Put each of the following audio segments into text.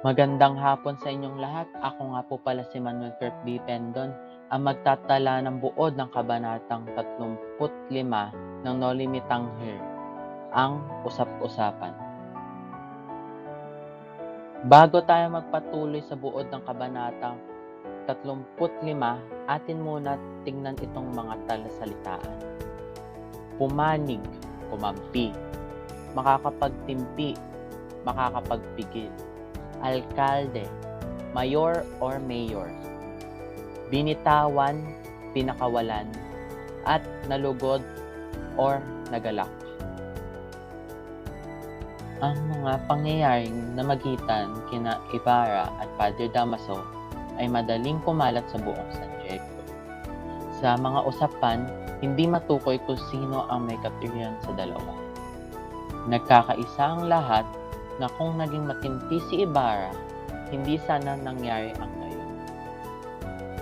Magandang hapon sa inyong lahat. Ako nga po pala si Manuel Kirk B. Pendon, ang magtatala ng buod ng kabanatang 35 ng No Limit Tanghir, ang usap-usapan. Bago tayo magpatuloy sa buod ng kabanatang 35, atin muna tingnan itong mga talasalitaan. Pumanig, kumampi, makakapagtimpi, makakapagpigil, alkalde, mayor or mayor, binitawan, pinakawalan, at nalugod or nagalak. Ang mga pangyayaring namagitan kina Ibarra at Padre Damaso ay madaling kumalat sa buong San Diego. Sa mga usapan, hindi matukoy kung sino ang may katirihan sa dalawa. Nagkakaisa ang lahat na kung naging matinti si Ibarra, hindi sana nangyari ang gayon.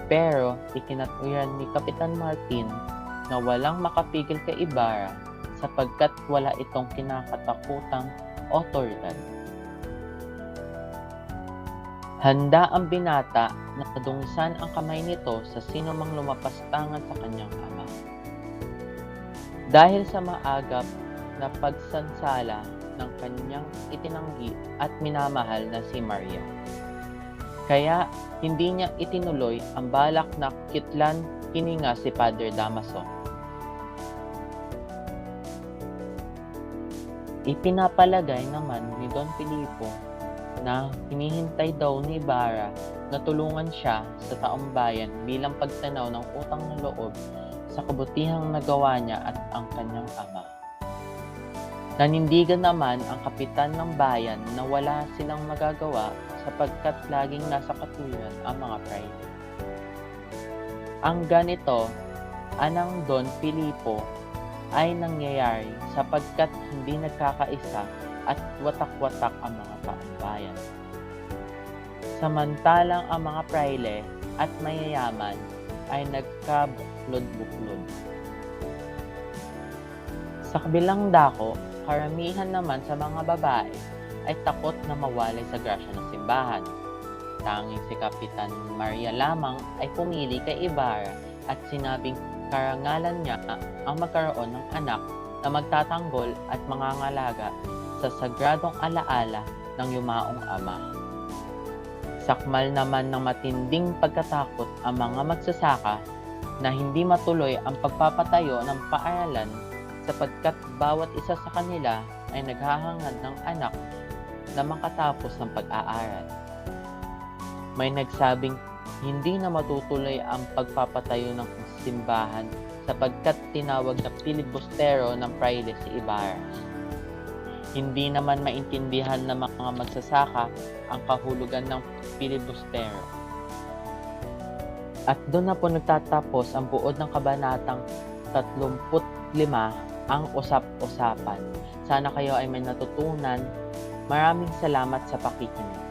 Pero ikinatuyan ni Kapitan Martin na walang makapigil kay Ibarra sapagkat wala itong kinakatakutang otoridad. Handa ang binata na dungisan ang kamay nito sa sino mang lumapastangan sa kanyang ama. Dahil sa maagap na pagsansala ng kanyang itinanggi at minamahal na si Maria. Kaya hindi niya itinuloy ang balak na kitlan hininga si Padre Damaso. Ipinapalagay naman ni Don Filipo na hinihintay daw ni Ibarra na tulungan siya sa taong bayan bilang pagtanaw ng utang na loob sa kabutihang nagawa niya at ang kanyang ama. Nanindigan naman ang kapitan ng bayan na wala silang magagawa sapagkat laging nasa katwiran ang mga prayle. Ang ganito, anang Don Filipo, ay nangyayari sapagkat hindi nagkakaisa at watak-watak ang mga taong bayan. Samantalang ang mga prayle at mayayaman ay nagkabuklod-buklod. Sa kabilang dako, karamihan naman sa mga babae ay takot na mawalay sa grasya ng simbahan. Tanging si Kapitan Maria lamang ay pumili kay Ibarra at sinabing karangalan niya ang magkaroon ng anak na magtatanggol at mangangalaga sa sagradong alaala ng yumaong ama. Sakmal naman ng matinding pagkatakot ang mga magsasaka na hindi matuloy ang pagpapatayo ng paaralan sapagkat bawat isa sa kanila ay naghahangad ng anak na makatapos ng pag-aaral. May nagsabing hindi na matutuloy ang pagpapatayo ng simbahan sapagkat tinawag na filibustero ng prayle si Ibarra. Hindi naman maintindihan ng mga magsasaka ang kahulugan ng filibustero. At doon na po nagtatapos ang buod ng kabanatang 35, ang usap-usapan. Sana kayo ay may natutunan. Maraming salamat sa pakikinig.